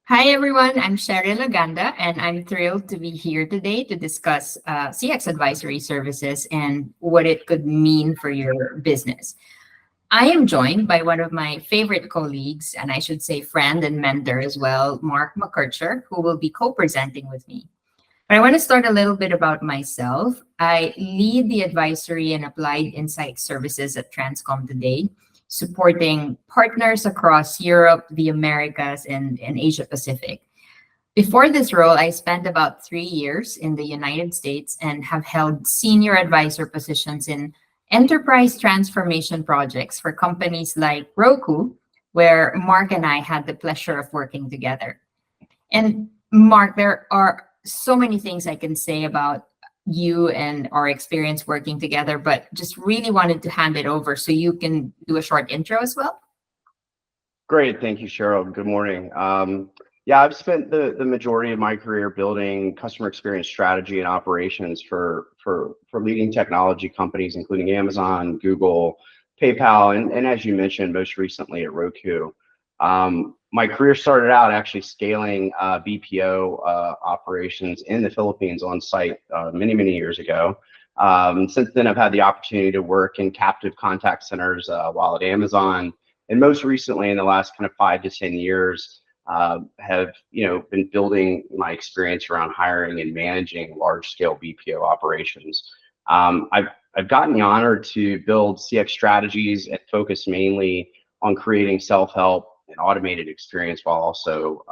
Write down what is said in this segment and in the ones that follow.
Hi, everyone. I'm Cheryl Laganda, and I'm thrilled to be here today to discuss CX advisory services and what it could mean for your business. I am joined by one of my favorite colleagues, and I should say friend and mentor as well, Mark McCurcher, who will be co-presenting with me. But I want to start a little bit about myself. I lead the advisory and applied insight services at Transcom today, supporting partners across Europe, the Americas, and Asia Pacific. Before this role, I spent about 3 years in the United States and have held senior advisor positions in enterprise transformation projects for companies like Roku, where Mark and I had the pleasure of working together. And Mark, there are so many things I can say about you and our experience working together, but just really wanted to hand it over so you can do a short intro as well. Great, thank you, Cheryl. Good morning. Yeah, I've spent the majority of my career building customer experience strategy and operations for leading technology companies, including Amazon, Google, PayPal, and as you mentioned, most recently at Roku. My career started out actually scaling BPO operations in the Philippines on site many years ago. Since then, I've had the opportunity to work in captive contact centers while at Amazon, and most recently in the last kind of 5 to 10 years, have been building my experience around hiring and managing large scale BPO operations. I've gotten the honor to build CX strategies and focus mainly on creating self-help and automated experience while also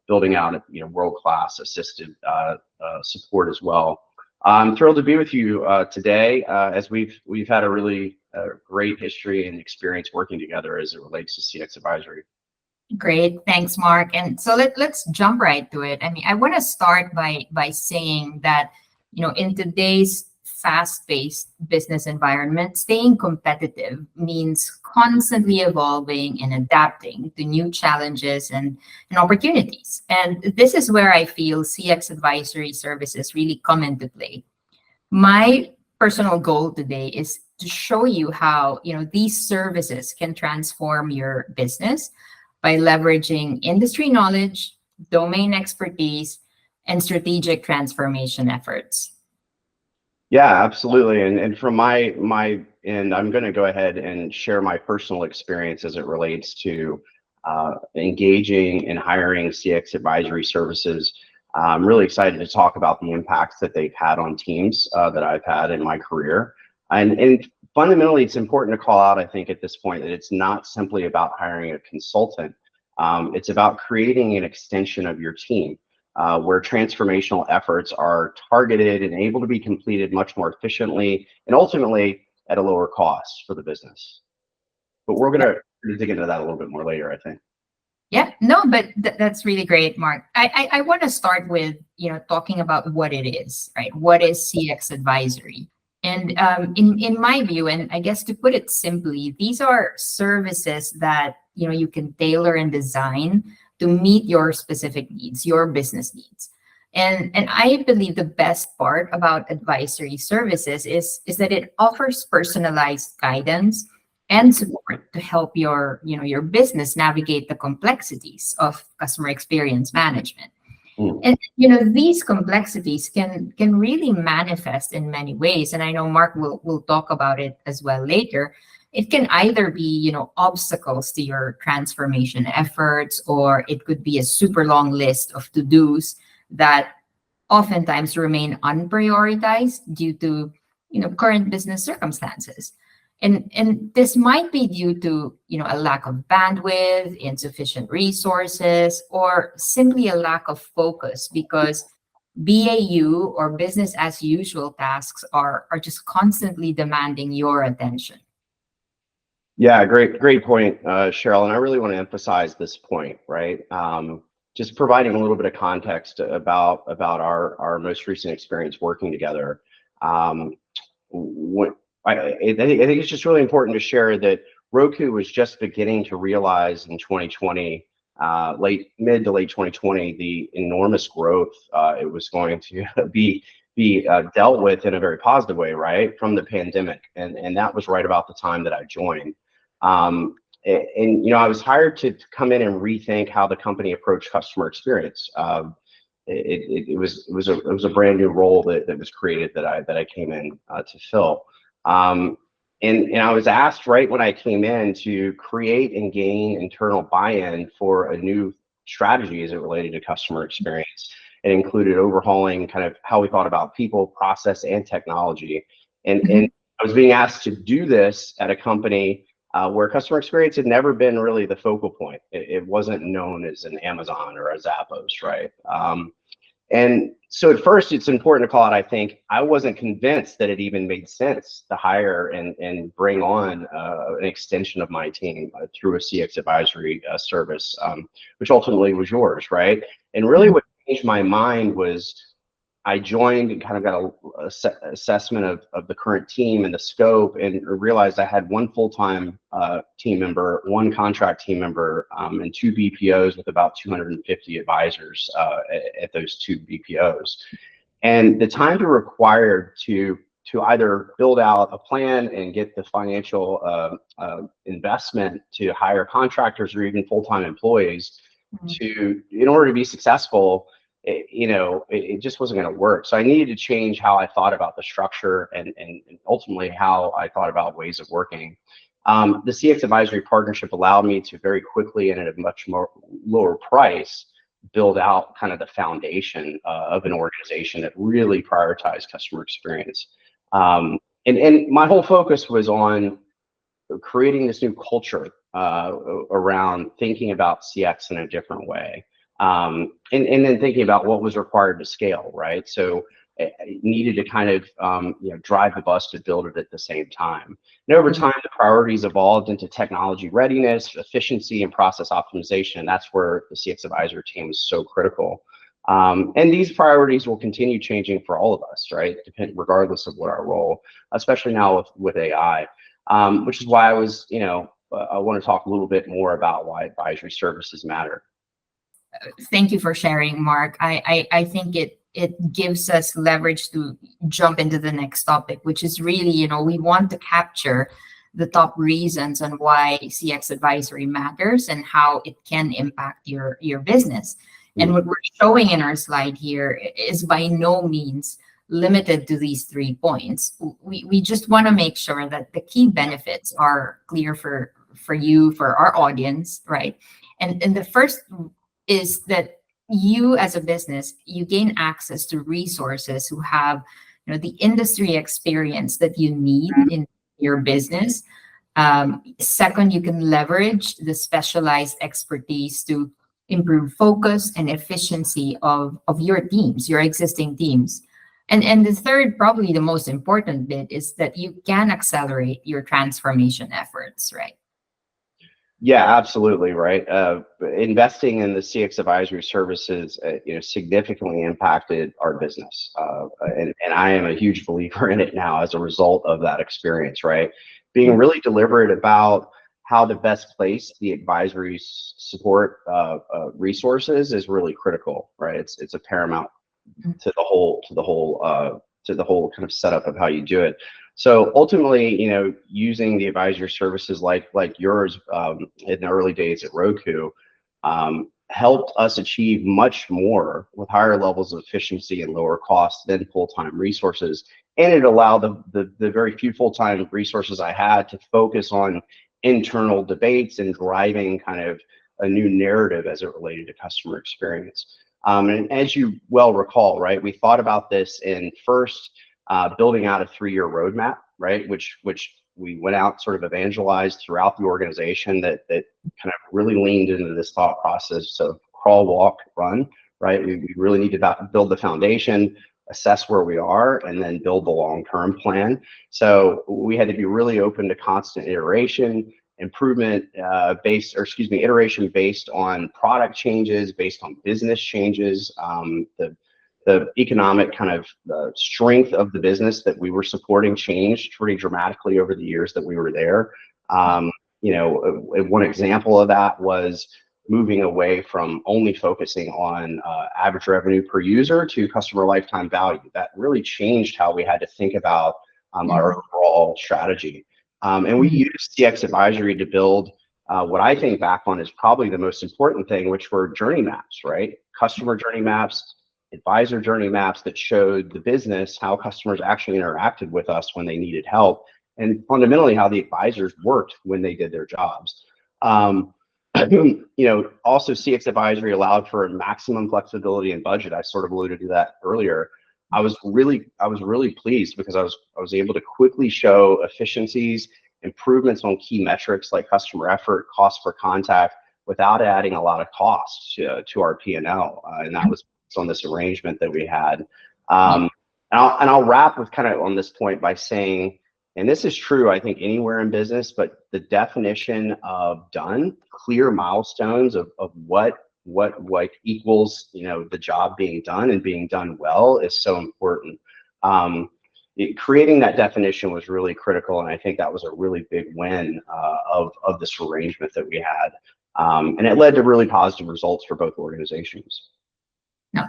building out world-class assisted support as well. I'm thrilled to be with you today, as we've had a really great history and experience working together as it relates to CX advisory. Great, thanks, Mark. And so let's jump right to it. I mean, I want to start by saying that, in today's fast-paced business environment, staying competitive means constantly evolving and adapting to new challenges and opportunities. And this is where I feel CX advisory services really come into play. My personal goal today is to show you how, these services can transform your business by leveraging industry knowledge, domain expertise, and strategic transformation efforts. Yeah, absolutely. And from my end, I'm going to go ahead and share my personal experience as it relates to engaging and hiring CX advisory services. I'm really excited to talk about the impacts that they've had on teams that I've had in my career. And fundamentally, it's important to call out, I think, at this point, that it's not simply about hiring a consultant. It's about creating an extension of your team, where transformational efforts are targeted and able to be completed much more efficiently and ultimately at a lower cost for the business. But we're going to dig into that a little bit more later, I think. Yeah, no, but that's really great, Mark. I want to start with, talking about what it is, right? What is CX advisory? And in my view, and I guess to put it simply, these are services that, you can tailor and design to meet your specific needs, your business needs. And I believe the best part about advisory services is that it offers personalized guidance and support to help your business navigate the complexities of customer experience management. Mm. And these complexities can really manifest in many ways, and I know Mark will talk about it as well later. It can either be obstacles to your transformation efforts, or it could be a super long list of to-dos that oftentimes remain unprioritized due to current business circumstances. And this might be due to a lack of bandwidth, insufficient resources, or simply a lack of focus because BAU or business as usual tasks are just constantly demanding your attention. Yeah, great point, Cheryl. And I really want to emphasize this point, right? Just providing a little bit of context about our most recent experience working together. What I think it's just really important to share that Roku was just beginning to realize in 2020, mid to late 2020, the enormous growth it was going to be dealt with in a very positive way, right, from the pandemic, and that was right about the time that I joined. and you know, I was hired to come in and rethink how the company approached customer experience. It was a brand new role that was created that I came in to fill. Um, and I was asked right when I came in to create and gain internal buy-in for a new strategy as it related to customer experience. It included overhauling kind of how we thought about people, process, and technology. And Mhm. I was being asked to do this at a company where customer experience had never been really the focal point. It wasn't known as an Amazon or a Zappos, right? And so at first, it's important to call out, I think, I wasn't convinced that it even made sense to hire and bring on an extension of my team through a CX advisory service, which ultimately was yours, right? And really Mhm. what changed my mind was I joined and kind of got assessment of the current team and the scope, and realized I had one full-time team member, one contract team member, and two BPOs with about 250 advisors at those two BPOs. And the time required to either build out a plan and get the financial investment to hire contractors or even full-time employees Mhm. in order to be successful, it just wasn't going to work. So I needed to change how I thought about the structure and ultimately how I thought about ways of working. The CX advisory partnership allowed me to very quickly and at a much more lower price build out kind of the foundation of an organization that really prioritized customer experience. And my whole focus was on creating this new culture around thinking about CX in a different way. And then thinking about what was required to scale, right? So it needed to kind of drive the bus to build it at the same time. And over Mhm. time, the priorities evolved into technology readiness, efficiency, and process optimization. And that's where the CX advisor team is so critical. And these priorities will continue changing for all of us, right? Regardless of what our role, especially now with AI, which is why I want to talk a little bit more about why advisory services matter. Thank you for sharing, Mark. I think it gives us leverage to jump into the next topic, which is really, we want to capture the top reasons on why CX advisory matters and how it can impact your business. And Mm. what we're showing in our slide here is by no means limited to these 3 points. We just want to make sure that the key benefits are clear for you, for our audience, right? And the first is that you as a business, you gain access to resources who have the industry experience that you need in your business. Second, you can leverage the specialized expertise to improve focus and efficiency of your teams, your existing teams. And the third, probably the most important bit, is that you can accelerate your transformation efforts, right? Yeah, absolutely right. Investing in the CX advisory services, significantly impacted our business, and I am a huge believer in it now as a result of that experience. Right, being really deliberate about how to best place the advisory support resources is really critical. Right, it's a paramount to the whole kind of setup of how you do it. So ultimately, using the advisory services like yours in the early days at Roku helped us achieve much more with higher levels of efficiency and lower costs than full-time resources. And it allowed the very few full-time resources I had to focus on internal debates and driving kind of a new narrative as it related to customer experience. And as you well recall, right, we thought about this in first building out a 3-year roadmap, right, which we went out sort of evangelized throughout the organization that kind of really leaned into this thought process of crawl, walk, run, right? We really need to build the foundation, assess where we are, and then build the long-term plan. So we had to be really open to constant iteration, improvement iteration based on product changes, based on business changes, the economic kind of strength of the business that we were supporting changed pretty dramatically over the years that we were there. One example of that was moving away from only focusing on average revenue per user to customer lifetime value. That really changed how we had to think about our Mhm. overall strategy. And we Mhm. used CX advisory to build what I think back on is probably the most important thing, which were journey maps, right? Customer journey maps, advisor journey maps that showed the business how customers actually interacted with us when they needed help, and fundamentally how the advisors worked when they did their jobs. Also CX advisory allowed for maximum flexibility and budget. I sort of alluded to that earlier. I was really pleased because I was able to quickly show efficiencies, improvements on key metrics like customer effort, cost per contact, without adding a lot of costs to our P&L. And that was on this arrangement that we had. And I'll wrap with kind of on this point by saying, and this is true, I think, anywhere in business, but the definition of done, clear milestones of what equals, the job being done and being done well is so important. Creating that definition was really critical, and I think that was a really big win of this arrangement that we had. And it led to really positive results for both organizations. No,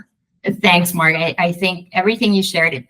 thanks, Mark. I think everything you shared,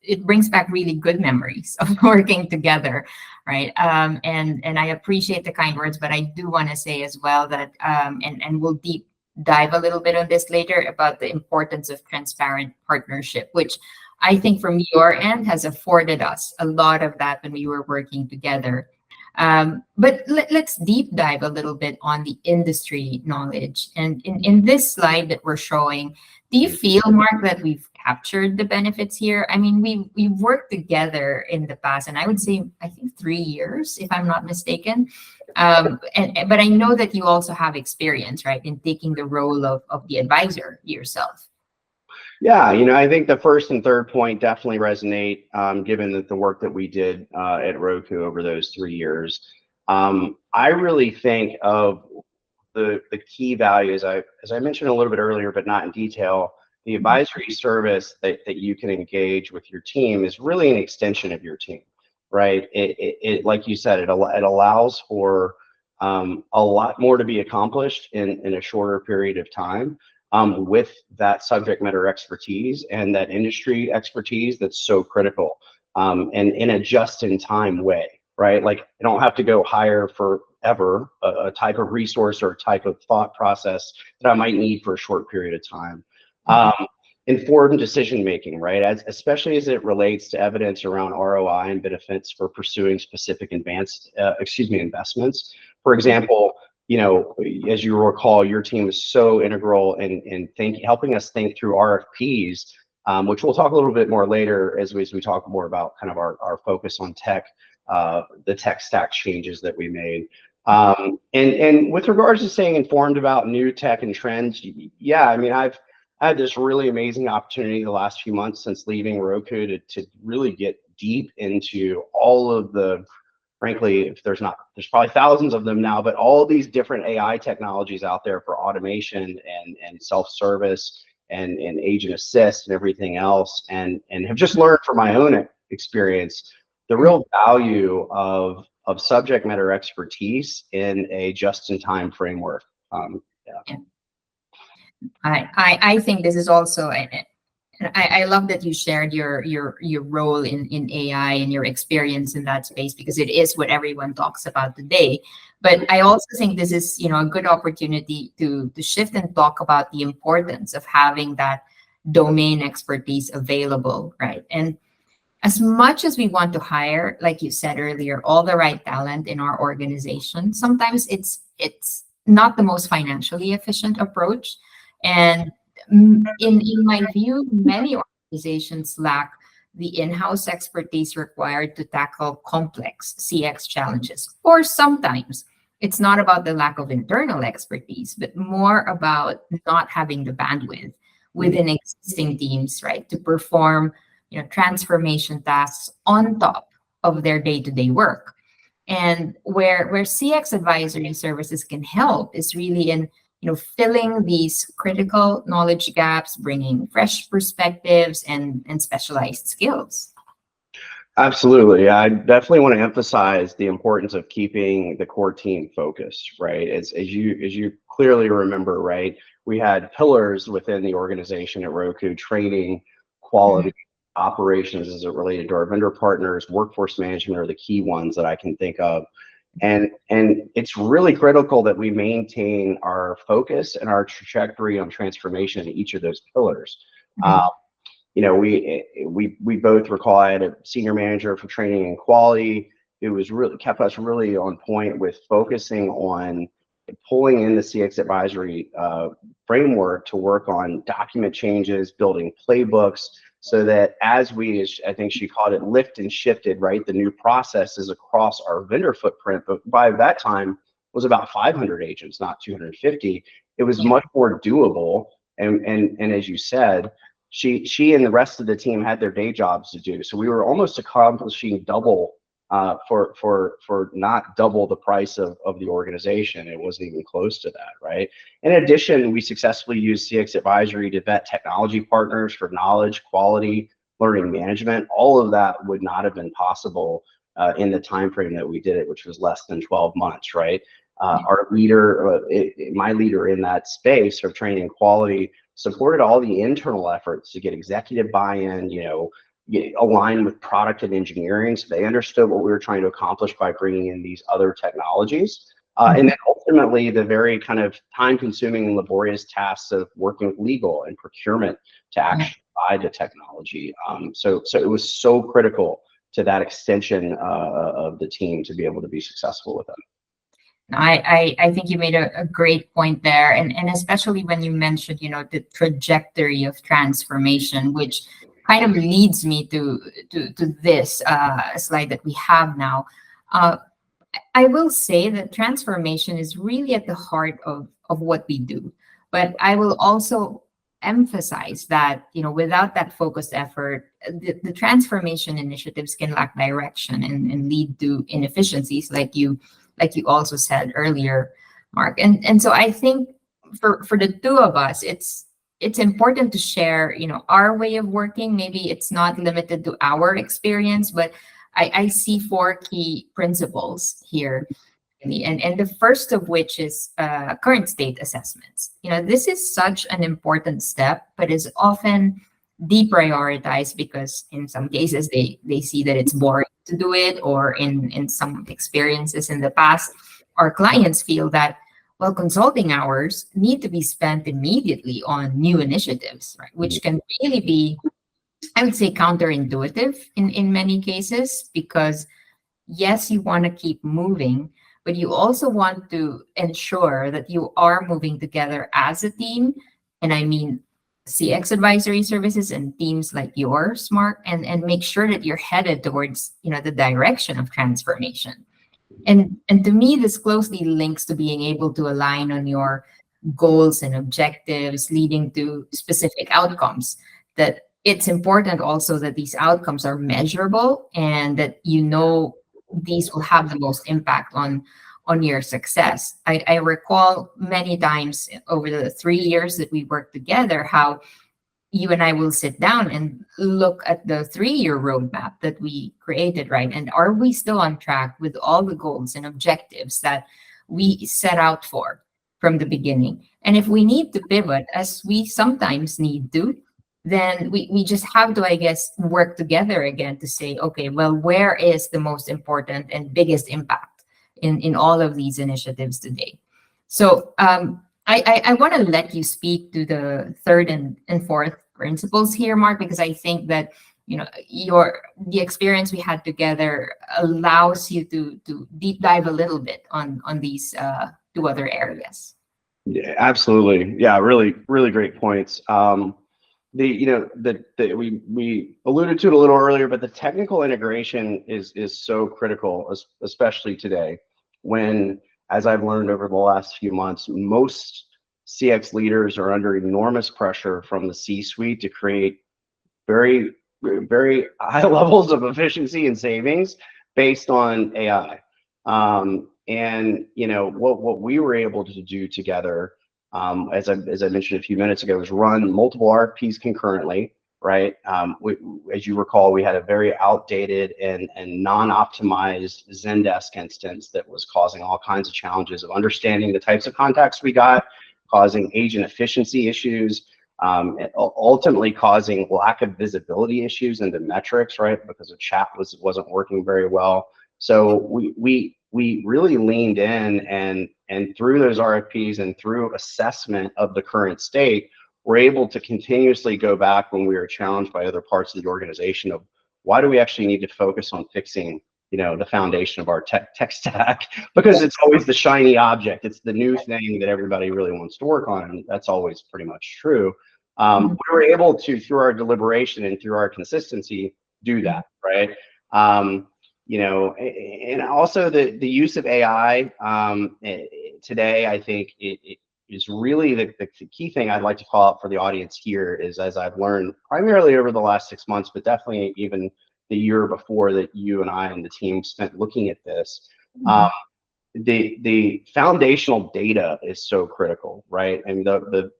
it brings back really good memories of working together, right? And I appreciate the kind words, but I do want to say as well that, and we'll deep dive a little bit on this later about the importance of transparent partnership, which I think from your end has afforded us a lot of that when we were working together. But let's deep dive a little bit on the industry knowledge. And in this slide that we're showing, do you feel, Mark, that we've captured the benefits here? I mean, we've worked together in the past, and I would say, I think 3 years, if I'm not mistaken. But I know that you also have experience, right, in taking the role of the advisor yourself. Yeah, I think the first and third point definitely resonate, given that the work that we did at Roku over those 3 years. I really think of the key values, as I mentioned a little bit earlier, but not in detail. The advisory service that you can engage with your team is really an extension of your team, right? It like you said, it allows for a lot more to be accomplished in a shorter period of time. With that subject matter expertise and that industry expertise that's so critical, and in a just-in-time way, right? Like, I don't have to go hire forever a type of resource or a type of thought process that I might need for a short period of time. Informed decision-making, right? Especially as it relates to evidence around ROI and benefits for pursuing specific investments. For example, as you recall, your team is so integral in helping us think through RFPs, which we'll talk a little bit more later as we talk more about kind of our focus on tech, the tech stack changes that we made. And with regards to staying informed about new tech and trends, yeah, I mean, I've had this really amazing opportunity the last few months since leaving Roku to really get deep into all of the, frankly, there's probably thousands of them now, but all these different AI technologies out there for automation and self-service and agent assist and everything else, and have just learned from my own experience the real value of subject matter expertise in a just-in-time framework. Yeah. I think this is also, I love that you shared your role in AI and your experience in that space, because it is what everyone talks about today. But I also think this is, a good opportunity to shift and talk about the importance of having that domain expertise available, right? And as much as we want to hire, like you said earlier, all the right talent in our organization, sometimes it's not the most financially efficient approach. And in my view, many organizations lack the in-house expertise required to tackle complex CX challenges. Or sometimes it's not about the lack of internal expertise, but more about not having the bandwidth within existing teams, right, to perform, transformation tasks on top of their day-to-day work. And where CX advisory services can help is really in filling these critical knowledge gaps, bringing fresh perspectives and specialized skills. Absolutely. I definitely want to emphasize the importance of keeping the core team focused, right? As you clearly remember, right? We had pillars within the organization at Roku: training, quality, operations as it related to our vendor partners, workforce management are the key ones that I can think of. And it's really critical that we maintain our focus and our trajectory on transformation in each of those pillars. Uh, Mhm. we both recall I had a senior manager for training and quality who was really kept us really on point with focusing on pulling in the CX advisory framework to work on document changes, building playbooks, so that as we, as I think she called it, lift and shifted, right, the new processes across our vendor footprint. But by that time, it was about 500 agents, not 250. It was Yeah. much more doable. And as you said, she and the rest of the team had their day jobs to do. So we were almost accomplishing double for not double the price of the organization. It wasn't even close to that, right? In addition, we successfully used CX Advisory to vet technology partners for knowledge, quality, learning management. All of that would not have been possible in the time frame that we did it, which was less than 12 months, right? Our leader, my leader in that space of training and quality, supported all the internal efforts to get executive buy-in, aligned with product and engineering, so they understood what we were trying to accomplish by bringing in these other technologies. And Mhm. then ultimately, the very kind of time-consuming and laborious tasks of working with legal and procurement to Yeah. actually buy the technology. So it was so critical to that extension of the team to be able to be successful with them. I think you made a great point there, and especially when you mentioned, the trajectory of transformation, which kind of leads me to this slide that we have now. Uh, I will say that transformation is really at the heart of what we do, but I will also emphasize that, without that focused effort, the transformation initiatives can lack direction and lead to inefficiencies, like you also said earlier, Mark. And so I think for the two of us, it's important to share, our way of working. Maybe it's not limited to our experience, but I see four key principles here. And the first of which is current state assessments. This is such an important step, but is often deprioritized because in some cases they see that it's boring to do it, or in some experiences in the past, our clients feel that, well, consulting hours need to be spent immediately on new initiatives, right? Which can really be, I would say, counterintuitive in many cases, because yes, you want to keep moving, but you also want to ensure that you are moving together as a team. And I mean, CX advisory services and teams like yours, Mark, and make sure that you're headed towards, the direction of transformation. And to me, this closely links to being able to align on your goals and objectives, leading to specific outcomes. That it's important also that these outcomes are measurable, and that these will have the most impact on your success. I recall many times over the 3 years that we worked together, how you and I will sit down and look at the 3 year roadmap that we created, right? And are we still on track with all the goals and objectives that we set out for from the beginning? And if we need to pivot, as we sometimes need to, then we just have to, I guess, work together again to say, okay, well, where is the most important and biggest impact in all of these initiatives today? So I want to let you speak to the third and fourth principles here, Mark, because I think that the experience we had together allows you to deep dive a little bit on these two other areas. Yeah, absolutely. Yeah, really, really great points. We alluded to it a little earlier, but the technical integration is so critical, especially today, when, as I've learned over the last few months, most CX leaders are under enormous pressure from the C-suite to create very, very high levels of efficiency and savings based on AI. And what we were able to do together, as I mentioned a few minutes ago, was run multiple RFPs concurrently. Right. As you recall, we had a very outdated and non-optimized Zendesk instance that was causing all kinds of challenges of understanding the types of contacts we got, causing agent efficiency issues, ultimately causing lack of visibility issues into metrics, right? Because the chat wasn't working very well. So we we really leaned in, and through those RFPs and through assessment of the current state, we're able to continuously go back when we were challenged by other parts of the organization of why do we actually need to focus on fixing, the foundation of our tech stack, because it's always the shiny object. It's the new thing that everybody really wants to work on, and that's always pretty much true. We were able to, through our deliberation and through our consistency, do that, right? And also the use of AI today, I think it is really the key thing I'd like to call out for the audience here is, as I've learned primarily over the last 6 months, but definitely even the year before that you and I and the team spent looking at this. The foundational data is so critical, right? And the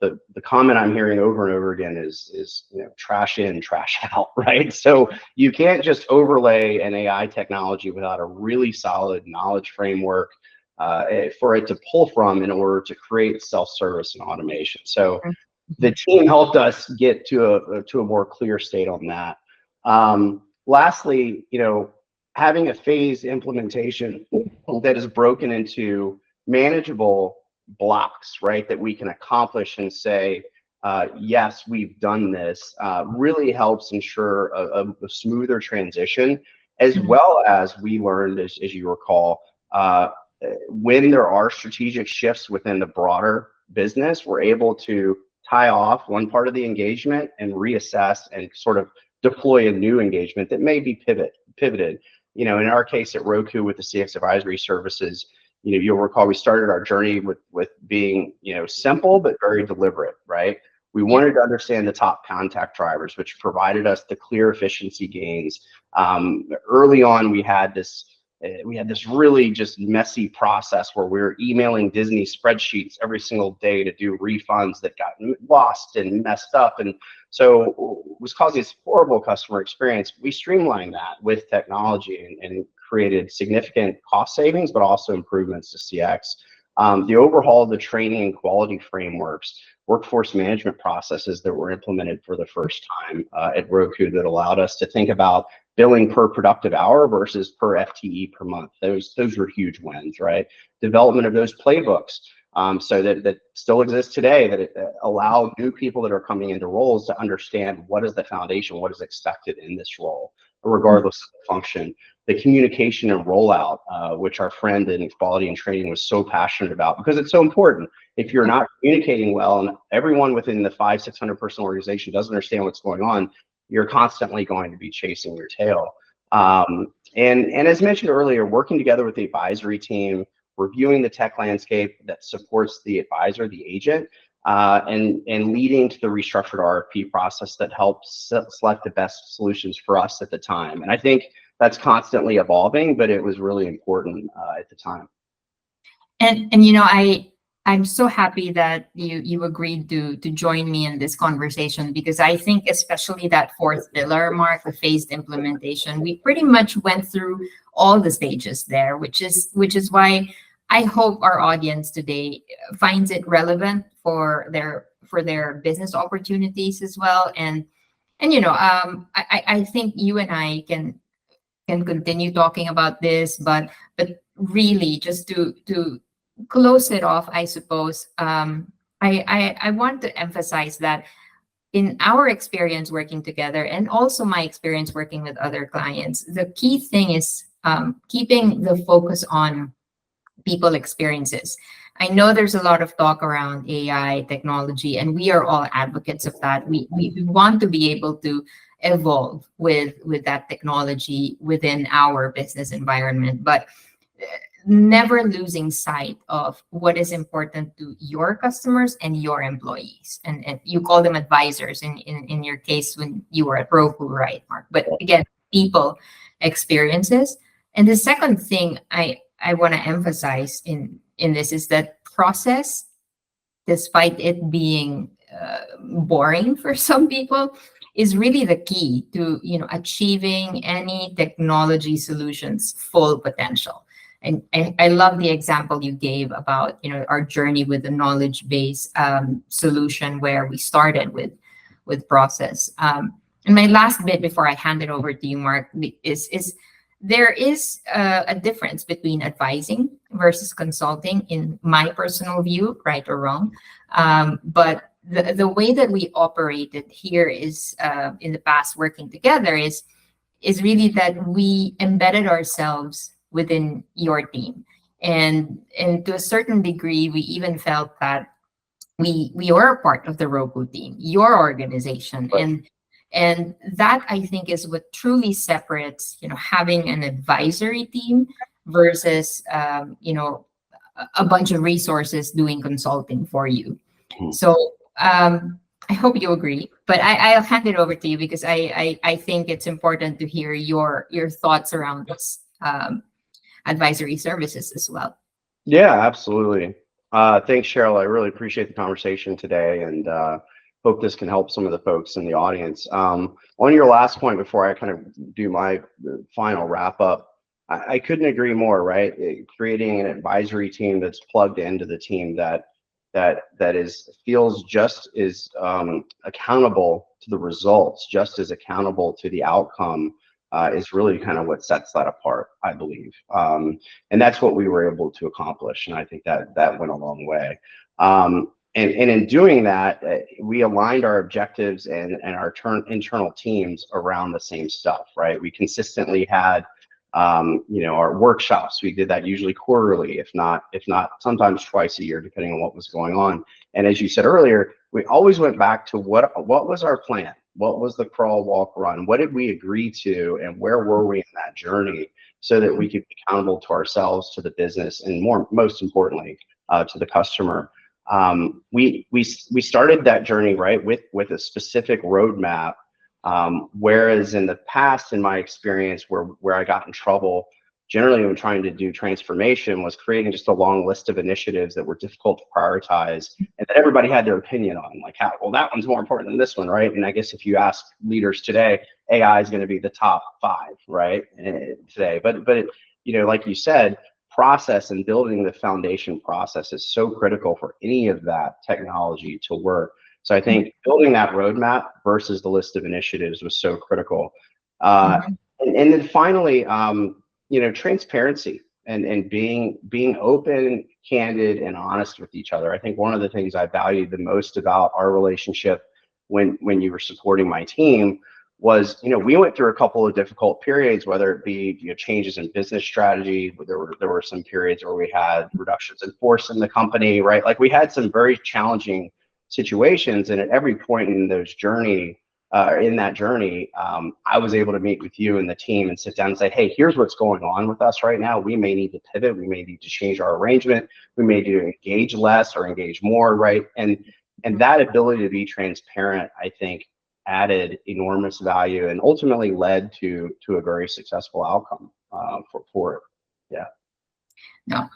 comment I'm hearing over and over again is trash in, trash out, right? So you can't just overlay an AI technology without a really solid knowledge framework for it to pull from in order to create self-service and automation. So the team helped us get to a more clear state on that. Lastly, having a phased implementation that is broken into manageable blocks, right, that we can accomplish and say, yes, we've done this, really helps ensure a smoother transition, as well as we learned, as you recall, when there are strategic shifts within the broader business, we're able to tie off one part of the engagement and reassess and sort of deploy a new engagement that may be pivoted. In our case at Roku with the CX advisory services, you'll recall we started our journey with being, simple but very deliberate, right? We wanted to understand the top contact drivers, which provided us the clear efficiency gains. Early on, we had this really just messy process where we were emailing Disney spreadsheets every single day to do refunds that got lost and messed up. And so it was causing this horrible customer experience. We streamlined that with technology and created significant cost savings, but also improvements to CX. The overhaul of the training and quality frameworks, workforce management processes that were implemented for the first time at Roku that allowed us to think about billing per productive hour versus per FTE per month. Those were huge wins, right? Development of those playbooks so that still exists today, that it allow new people that are coming into roles to understand what is the foundation, what is expected in this role, regardless of the function. The communication and rollout, which our friend in quality and training was so passionate about, because it's so important. If you're not communicating well and everyone within the 500-600 person organization doesn't understand what's going on, you're constantly going to be chasing your tail. And as mentioned earlier, working together with the advisory team, reviewing the tech landscape that supports the advisor, the agent, and leading to the restructured RFP process that helps select the best solutions for us at the time. And I think that's constantly evolving, but it was really important at the time. And I'm so happy that you agreed to join me in this conversation, because I think especially that fourth pillar, Mark, the phased implementation, we pretty much went through all the stages there, which is why I hope our audience today finds it relevant for their business opportunities as well. And I think you and I can continue talking about this, but really just to close it off, I suppose, I want to emphasize that in our experience working together, and also my experience working with other clients, the key thing is keeping the focus on people experiences. I know there's a lot of talk around AI technology, and we are all advocates of that. We want to be able to evolve with that technology within our business environment, but never losing sight of what is important to your customers and your employees. And you call them advisors in your case when you were at Roku, right, Mark? But again, people experiences. And the second thing I want to emphasize in this is that process, despite it being boring for some people, is really the key to achieving any technology solution's full potential. And I love the example you gave about our journey with the knowledge-based solution, where we started with process. And my last bit before I hand it over to you, Mark, is there is a difference between advising versus consulting, in my personal view, right or wrong. But the way that we operated here is, in the past working together, is really that we embedded ourselves within your team. And to a certain degree, we even felt that we are a part of the Roku team, your organization. But And that, I think, is what truly separates, having an advisory team versus, a bunch of resources doing consulting for you. hmm. So I hope you agree, but I'll hand it over to you, because I think it's important to hear your thoughts around this, advisory services as well. Yeah, absolutely. Thanks, Cheryl. I really appreciate the conversation today, and hope this can help some of the folks in the audience. On your last point, before I kind of do my final wrap up, I couldn't agree more. Right, creating an advisory team that's plugged into the team that is feels just as accountable to the results, just as accountable to the outcome, is really kind of what sets that apart, I believe. And that's what we were able to accomplish, and I think that went a long way. And in doing that, we aligned our objectives and our internal teams around the same stuff, right? We consistently had our workshops. We did that usually quarterly, if not sometimes twice a year, depending on what was going on. And as you said earlier, we always went back to what was our plan? What was the crawl, walk, run? What did we agree to, and where were we in that journey, so that we could be accountable to ourselves, to the business, and most importantly, to the customer. We started that journey, right, with a specific roadmap. Whereas in the past, in my experience, where I got in trouble, generally when trying to do transformation, was creating just a long list of initiatives that were difficult to prioritize, and that everybody had their opinion on, like, how, well, that one's more important than this one, right? And I guess if you ask leaders today, AI is going to be the top 5, right, today. But like you said, process and building the foundation process is so critical for any of that technology to work. So I think building that roadmap versus the list of initiatives was so critical. Mhm. And then finally, transparency and being open, candid, and honest with each other. I think one of the things I valued the most about our relationship when you were supporting my team was, we went through a couple of difficult periods, whether it be changes in business strategy. There were some periods where we had reductions in force in the company, right? Like, we had some very challenging situations, and at every point in that journey, I was able to meet with you and the team and sit down and say, hey, here's what's going on with us right now. We may need to pivot. We may need to change our arrangement. We may need to engage less or engage more, right? And that ability to be transparent, I think, added enormous value and ultimately led to a very successful outcome for it. Yeah. No,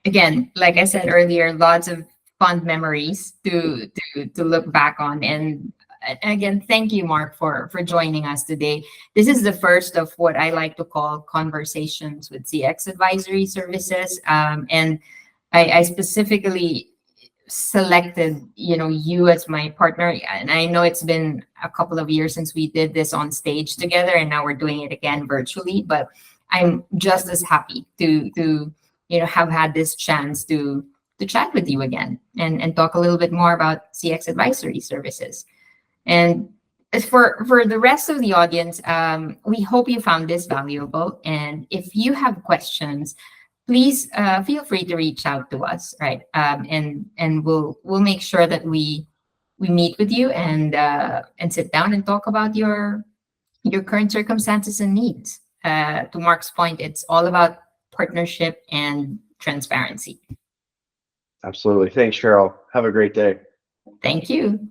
again, like I said earlier, lots of fond memories to look back on. And again, thank you, Mark, for joining us today. This is the first of what I like to call conversations with CX Advisory Services. And I specifically selected, you as my partner. And I know it's been a couple of years since we did this on stage together, and now we're doing it again virtually. But I'm just as happy to have had this chance to chat with you again, and talk a little bit more about CX Advisory Services. And as for the rest of the audience, we hope you found this valuable. And if you have questions, please feel free to reach out to us, right? And we'll make sure that we meet with you, and sit down and talk about your current circumstances and needs. To Mark's point, it's all about partnership and transparency. Absolutely. Thanks, Cheryl. Have a great day. Thank you.